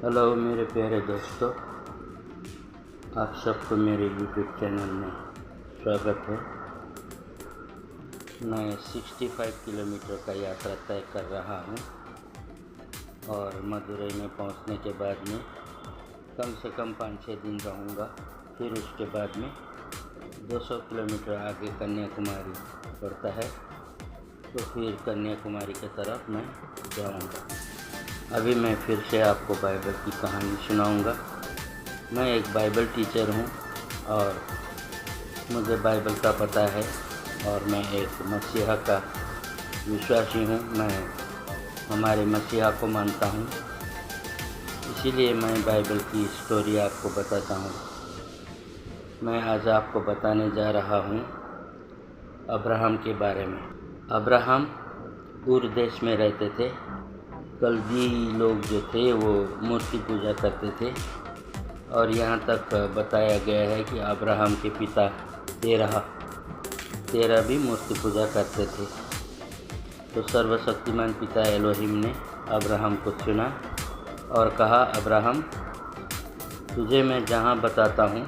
Hello मेरे प्यारे दोस्तों, आप सबको मेरे YouTube चैनल में स्वागत है। मैं 65 किलोमीटर का यात्रा तय कर रहा हूँ और मदुरई में पहुँचने के बाद में कम से कम 5-6 दिन रहूँगा। फिर उसके बाद में 200 किलोमीटर आगे कन्याकुमारी पड़ता है, तो फिर कन्याकुमारी की तरफ मैं जाऊँगा। अभी मैं फिर से आपको बाइबल की कहानी सुनाऊंगा। मैं एक बाइबल टीचर हूं और मुझे बाइबल का पता है और मैं एक मसीहा का विश्वासी हूं। मैं हमारे मसीहा को मानता हूं, इसीलिए मैं बाइबल की स्टोरी आपको बताता हूं। मैं आज आपको बताने जा रहा हूं अब्राहम के बारे में। अब्राहम दूर देश में रहते थे। कल्दी लोग जो थे वो मूर्ति पूजा करते थे और यहाँ तक बताया गया है कि अब्राहम के पिता तेरह भी मूर्ति पूजा करते थे। तो सर्वशक्तिमान पिता एलोहिम ने अब्राहम को चुना और कहा, अब्राहम, तुझे मैं जहाँ बताता हूँ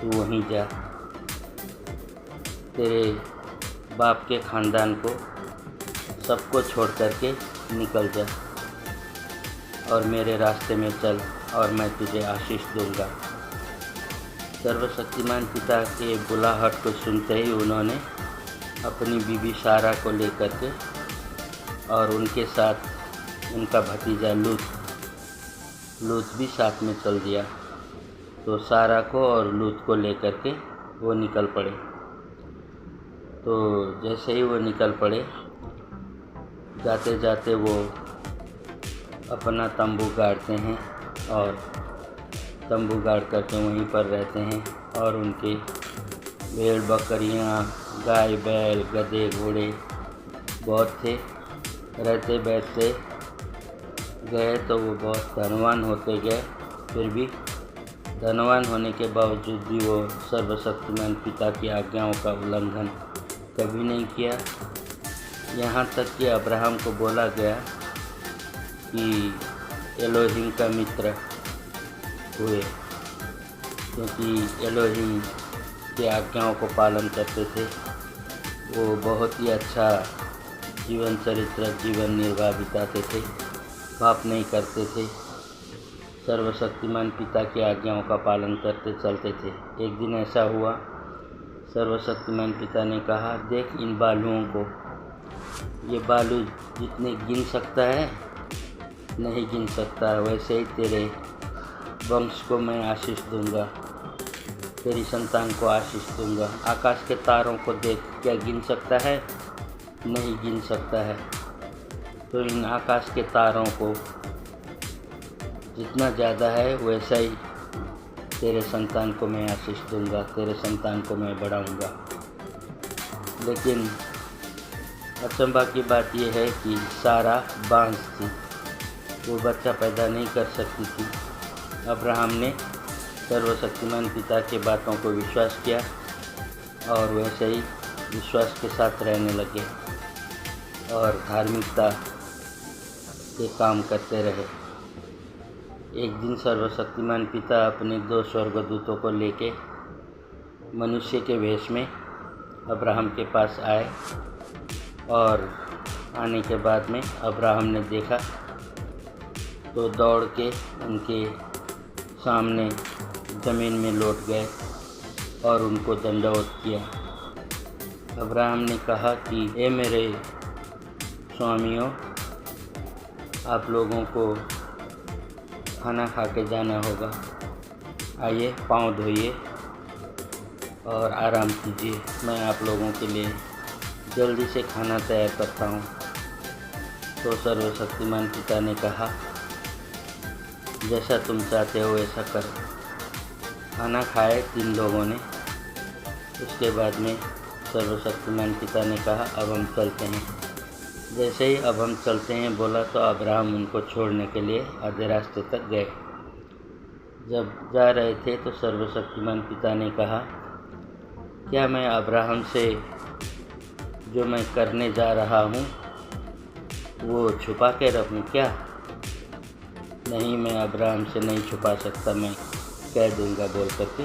तू वहीं जा। तेरे बाप के ख़ानदान को सबको छोड़ करके निकल जा और मेरे रास्ते में चल और मैं तुझे आशीष दूंगा। सर्वशक्तिमान पिता के बुलाहट को सुनते ही उन्होंने अपनी बीबी सारा को लेकर के और उनके साथ उनका भतीजा लूत भी साथ में चल दिया। तो सारा को और लूत को लेकर के वो निकल पड़े। तो जैसे ही वो निकल पड़े, जाते जाते वो अपना तंबू गाड़ते हैं और तंबू गाड़ करके वहीं पर रहते हैं और उनके भेड़ बकरियां, गाय बैल, गधे घोड़े बहुत थे। रहते बैठते गए तो वो बहुत धनवान होते गए। फिर भी धनवान होने के बावजूद भी वो सर्वशक्तिमान पिता की आज्ञाओं का उल्लंघन कभी नहीं किया। यहाँ तक कि अब्राहम को बोला गया कि एलोहिम का मित्र हुए, क्योंकि एलोहिम की आज्ञाओं को पालन करते थे। वो बहुत ही अच्छा जीवन निर्वाह बिताते थे, पाप नहीं करते थे, सर्वशक्तिमान पिता की आज्ञाओं का पालन करते चलते थे। एक दिन ऐसा हुआ, सर्वशक्तिमान पिता ने कहा, देख इन बालुओं को, ये बालू जितने गिन सकता है नहीं गिन सकता, वैसे ही तेरे वंश को मैं आशीष दूंगा, तेरी संतान को आशीष दूंगा। आकाश के तारों को देख, क्या गिन सकता है? नहीं गिन सकता है। तो इन आकाश के तारों को जितना ज़्यादा है वैसा ही तेरे संतान को मैं आशीष दूंगा, तेरे संतान को मैं बढ़ाऊंगा। लेकिन अचंभा की बात यह है कि सारा बांझ थी, वो बच्चा पैदा नहीं कर सकती थी। अब्राहम ने सर्वशक्तिमान पिता के बातों को विश्वास किया और वैसे ही विश्वास के साथ रहने लगे और धार्मिकता के काम करते रहे। एक दिन सर्वशक्तिमान पिता अपने 2 स्वर्गदूतों को लेके मनुष्य के वेश में अब्राहम के पास आए और आने के बाद में अब्राहम ने देखा तो दौड़ के उनके सामने ज़मीन में लौट गए और उनको दंडवत किया। अब्राहम ने कहा कि ए मेरे स्वामियों, आप लोगों को खाना खा के जाना होगा। आइए, पाँव धोइए और आराम कीजिए। मैं आप लोगों के लिए जल्दी से खाना तैयार करता हूँ। तो सर्वशक्तिमान पिता ने कहा, जैसा तुम चाहते हो वैसा कर। खाना खाए 3 लोगों ने। उसके बाद में सर्वशक्तिमान पिता ने कहा, अब हम चलते हैं। जैसे ही अब हम चलते हैं बोला तो अब्राहम उनको छोड़ने के लिए आधे रास्ते तक गए। जब जा रहे थे तो सर्वशक्तिमान पिता ने कहा, क्या मैं अब्राहम से जो मैं करने जा रहा हूँ वो छुपा के रखूँ क्या? नहीं, मैं अब्राहम से नहीं छुपा सकता, मैं कह दूंगा बोल करके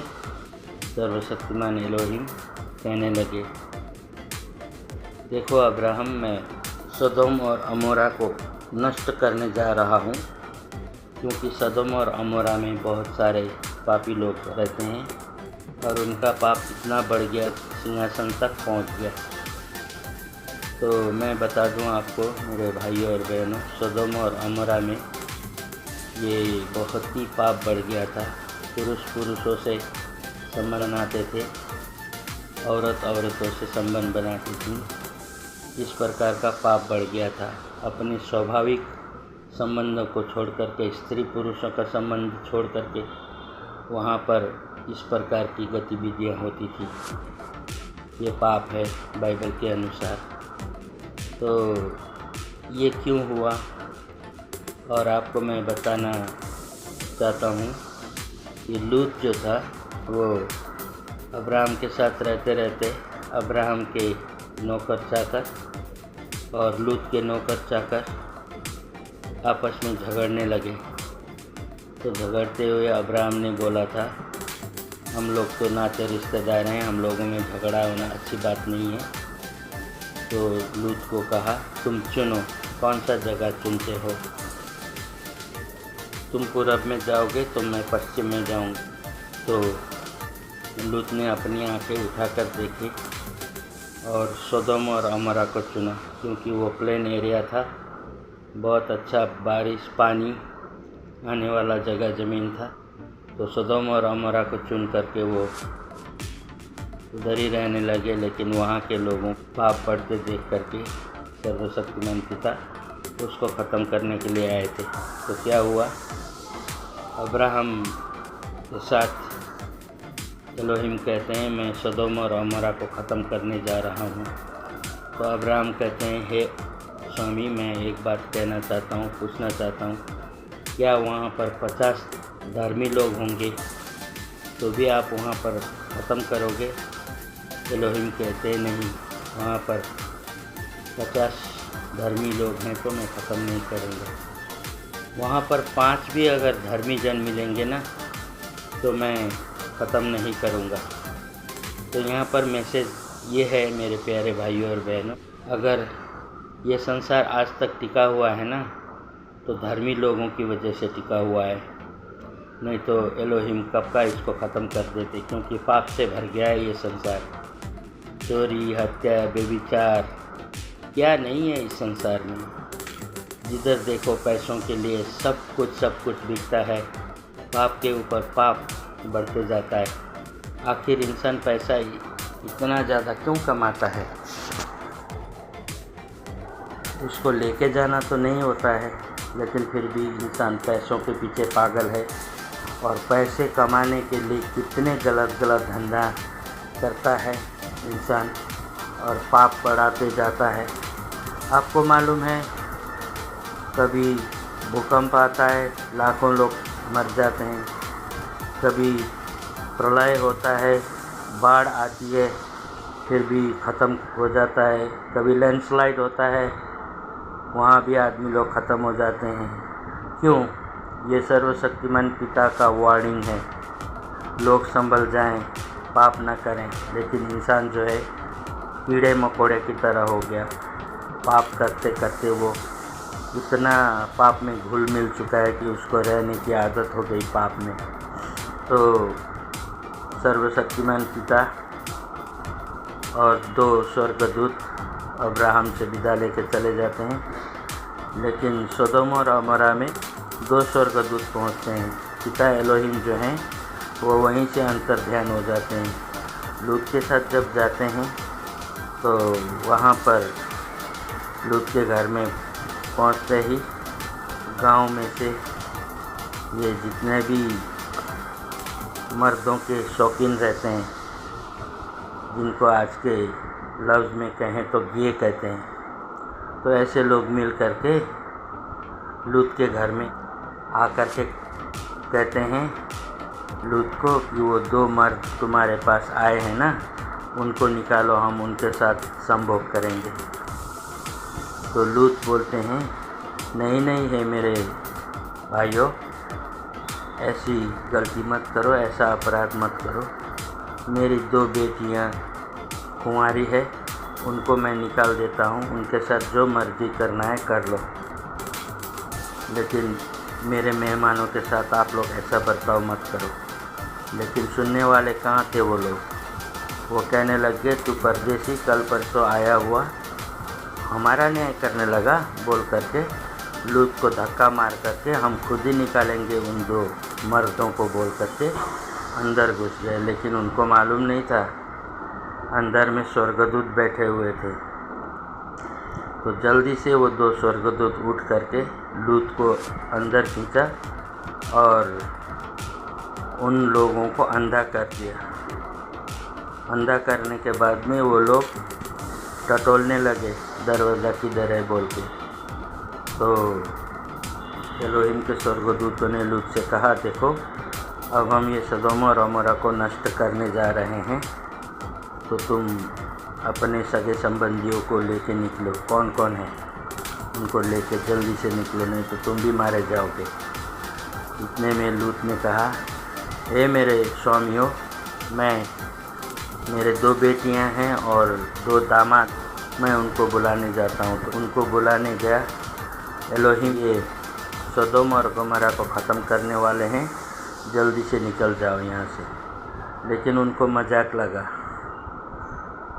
सर्वशक्तिमान एलोहिम कहने लगे, देखो अब्राहम, मैं सदोम और अमोरा को नष्ट करने जा रहा हूँ, क्योंकि सदोम और अमोरा में बहुत सारे पापी लोग रहते हैं और उनका पाप इतना बढ़ गया, सिंहासन तक पहुँच गया। तो मैं बता दूं आपको मेरे भाइयों और बहनों, सदोम और अमोरा में ये बहुत ही पाप बढ़ गया था। पुरुषों से संबंध बनाते थे, औरतों से संबंध बनाती थी। इस प्रकार का पाप बढ़ गया था। अपने स्वाभाविक संबंधों को छोड़ करके, स्त्री पुरुषों का संबंध छोड़ करके वहाँ पर इस प्रकार की गतिविधियाँ होती थी। ये पाप है बाइबल के अनुसार। तो ये क्यों हुआ, और आपको मैं बताना चाहता हूँ कि लूत जो था वो अब्राहम के साथ रहते रहते अब्राहम के नौकर चाकर और लूत के नौकर चाकर आपस में झगड़ने लगे। तो झगड़ते हुए अब्राहम ने बोला था, हम लोग तो नाते रिश्तेदार हैं, हम लोगों में झगड़ा होना अच्छी बात नहीं है। तो लूत को कहा, तुम चुनो, कौन सा जगह चुनते हो? तुम पूरब में जाओगे तो मैं पश्चिम में जाऊंगा। तो लूत ने अपनी आंखें उठाकर देखी और सदोम और अमोरा को चुना, क्योंकि वो प्लेन एरिया था, बहुत अच्छा बारिश पानी आने वाला जगह ज़मीन था। तो सदोम और अमोरा को चुन करके वो उधर ही रहने लगे। लेकिन वहाँ के लोगों पाप बढ़ते देख करके सर्वशक्तिमान पिता उसको ख़त्म करने के लिए आए थे। तो क्या हुआ, अब्राहम के साथ एलोहिम कहते हैं, मैं सदोम और अमोरा को ख़त्म करने जा रहा हूँ। तो अब्राहम कहते हैं, हे स्वामी, मैं एक बात कहना चाहता हूँ, पूछना चाहता हूँ, क्या वहाँ पर 50 धर्मी लोग होंगे तो भी आप वहाँ पर ख़त्म करोगे? एलोहिम कहते हैं, नहीं, वहाँ पर 50 धर्मी लोग हैं तो मैं ख़त्म नहीं करूँगा। वहाँ पर 5 भी अगर धर्मी जन मिलेंगे ना तो मैं ख़त्म नहीं करूँगा। तो यहाँ पर मैसेज ये है मेरे प्यारे भाइयों और बहनों, अगर ये संसार आज तक टिका हुआ है ना तो धर्मी लोगों की वजह से टिका हुआ है, नहीं तो एलोहिम कब का इसको ख़त्म कर देते, क्योंकि पाप से भर गया है ये संसार। चोरी, हत्या, व्यभिचार क्या नहीं है इस संसार में। जिधर देखो पैसों के लिए सब कुछ बिकता है। पाप के ऊपर पाप बढ़ते जाता है। आखिर इंसान पैसा इतना ज़्यादा क्यों कमाता है? उसको लेके जाना तो नहीं होता है, लेकिन फिर भी इंसान पैसों के पीछे पागल है और पैसे कमाने के लिए कितने गलत धंधा करता है इंसान और पाप बढ़ाते जाता है। आपको मालूम है, कभी भूकंप आता है, लाखों लोग मर जाते हैं, कभी प्रलय होता है, बाढ़ आती है, फिर भी ख़त्म हो जाता है, कभी लैंडस्लाइड होता है, वहाँ भी आदमी लोग ख़त्म हो जाते हैं। क्यों? ये सर्वशक्तिमान पिता का वार्निंग है, लोग संभल जाएं, पाप ना करें। लेकिन इंसान जो है कीड़े मकोड़े की तरह हो गया। पाप करते करते वो इतना पाप में घुल मिल चुका है कि उसको रहने की आदत हो गई पाप में। तो सर्वशक्तिमान पिता और 2 स्वर्गदूत अब्राहम से विदा लेकर चले जाते हैं। लेकिन सदोम और अमोरा में 2 स्वर्गदूत पहुंचते हैं। पिता एलोहिम जो हैं वो वहीं से अंतर्ध्यान हो जाते हैं। लूत के साथ जब जाते हैं तो वहाँ पर लूत के घर में पहुँचते ही गांव में से ये जितने भी मर्दों के शौकीन रहते हैं, जिनको आज के लफ्ज़ में कहें तो गे कहते हैं, तो ऐसे लोग मिल कर के लूत के घर में आकर के कहते हैं लूत को कि वो 2 मर्द तुम्हारे पास आए हैं ना, उनको निकालो, हम उनके साथ संभोग करेंगे। तो लूत बोलते हैं, नहीं है मेरे भाइयों, ऐसी गलती मत करो, ऐसा अपराध मत करो। मेरी 2 बेटियां कुंवारी है, उनको मैं निकाल देता हूँ, उनके साथ जो मर्ज़ी करना है कर लो, लेकिन मेरे मेहमानों के साथ आप लोग ऐसा बर्ताव मत करो। लेकिन सुनने वाले कहाँ थे वो लोग? वो कहने लगे, तू परदेसी कल परसों आया हुआ हमारा न्याय करने लगा, बोल करके लूत को धक्का मार करके हम खुद ही निकालेंगे उन 2 मर्दों को बोल करके अंदर घुस गए। लेकिन उनको मालूम नहीं था अंदर में स्वर्गदूत बैठे हुए थे। तो जल्दी से वो 2 स्वर्गदूत उठ करके लूत को अंदर खींचा और उन लोगों को अंधा कर दिया। अंधा करने के बाद में वो लोग टटोलने लगे, दरवाज़ा किधर है बोल के। तो एलोहिम के स्वर्गदूतों ने लूत से कहा, देखो अब हम ये सदोम और अमोरा को नष्ट करने जा रहे हैं, तो तुम अपने सगे संबंधियों को लेके निकलो। कौन कौन है उनको लेके जल्दी से निकलो, नहीं तो तुम भी मारे जाओगे। इतने में लूत ने कहा, ए मेरे स्वामियों, मेरे 2 बेटियां हैं और 2 दामाद, मैं उनको बुलाने जाता हूँ। तो उनको बुलाने गया। एलोहिम, ये सदोम और गमोरा को ख़त्म करने वाले हैं, जल्दी से निकल जाओ यहाँ से। लेकिन उनको मजाक लगा,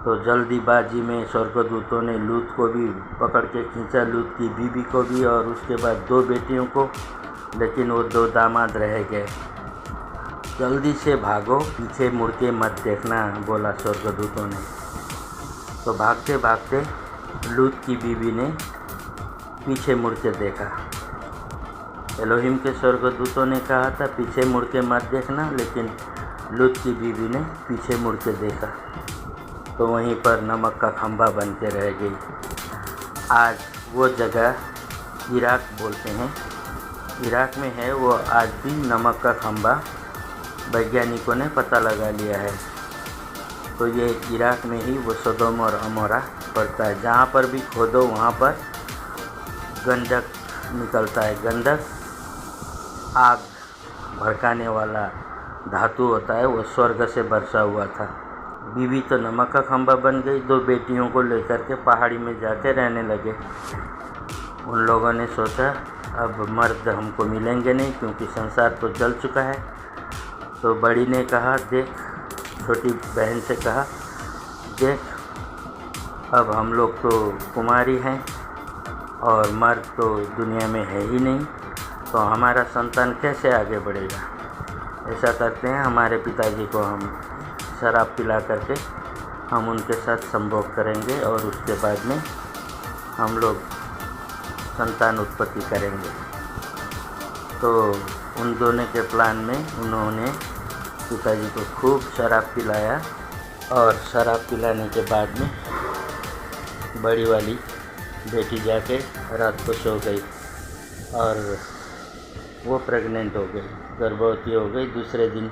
तो जल्दीबाजी में स्वर्गदूतों ने लूत को भी पकड़ के खींचा, लूत की बीवी को भी और उसके बाद 2 बेटियों को। लेकिन वो 2 दामाद रह गए। जल्दी से भागो, पीछे मुड़ के मत देखना, बोला स्वर्गदूतों ने। तो भागते भागते लूत की बीवी ने पीछे मुड़ के देखा। एलोहिम के स्वर्गदूतों ने कहा था पीछे मुड़ के मत देखना, लेकिन लूत की बीवी ने पीछे मुड़ के देखा, तो वहीं पर नमक का खंभा बन के रह गई। आज वो जगह इराक बोलते हैं, इराक में है वो आज भी नमक का खंभा, वैज्ञानिकों ने पता लगा लिया है। तो ये इराक में ही वो सदोम और अमोरा पड़ता है। जहाँ पर भी खोदो वहाँ पर गंधक निकलता है। गंधक आग भड़काने वाला धातु होता है, वो स्वर्ग से बरसा हुआ था। बीवी तो नमक का खंभा बन गई, 2 बेटियों को लेकर के पहाड़ी में जाके रहने लगे। उन लोगों ने सोचा अब मर्द हमको मिलेंगे नहीं, क्योंकि संसार तो जल चुका है। तो बड़ी ने कहा, देख, छोटी बहन से कहा, देख अब हम लोग तो कुमारी हैं और मर्द तो दुनिया में है ही नहीं, तो हमारा संतान कैसे आगे बढ़ेगा। ऐसा करते हैं, हमारे पिताजी को हम शराब पिला करके हम उनके साथ संभोग करेंगे और उसके बाद में हम लोग संतान उत्पत्ति करेंगे। तो उन दोनों के प्लान में उन्होंने पिताजी को खूब शराब पिलाया और शराब पिलाने के बाद में बड़ी वाली बेटी जाके रात को सो गई और वो प्रेग्नेंट हो गई, गर्भवती हो गई। दूसरे दिन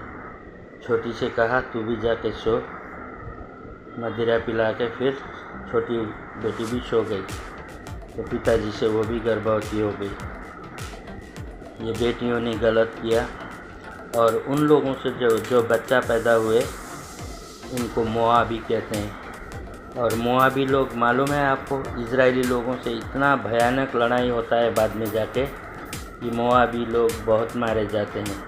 छोटी से कहा तू भी जाके सो, मदिरा पिला के फिर छोटी बेटी भी सो गई। तो पिताजी से वो भी गर्भवती हो गई। ये बेटियों ने गलत किया और उन लोगों से जो बच्चा पैदा हुए उनको मोआबी कहते हैं। और मोआबी लोग मालूम है आपको, इजरायली लोगों से इतना भयानक लड़ाई होता है बाद में जाके कि मोआबी लोग बहुत मारे जाते हैं।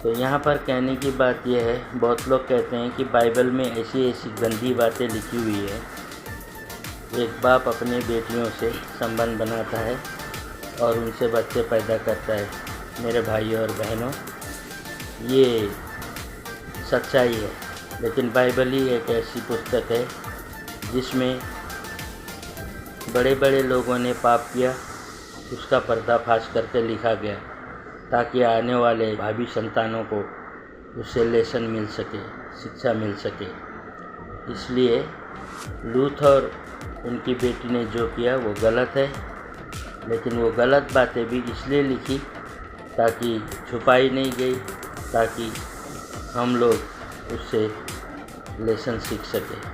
तो यहाँ पर कहने की बात यह है, बहुत लोग कहते हैं कि बाइबल में ऐसी ऐसी गंदी बातें लिखी हुई है। एक बाप अपने बेटियों से संबंध बनाता है और उनसे बच्चे पैदा करता है। मेरे भाइयों और बहनों, ये सच्चाई है, लेकिन बाइबल ही एक ऐसी पुस्तक है जिसमें बड़े बड़े लोगों ने पाप किया, उसका पर्दाफाश करके लिखा गया ताकि आने वाले भावी संतानों को उससे लेसन मिल सके, शिक्षा मिल सके। इसलिए लूत और उनकी बेटी ने जो किया वो गलत है, लेकिन वो गलत बातें भी इसलिए लिखी ताकि छुपाई नहीं गई, ताकि हम लोग उससे लेसन सीख सकें।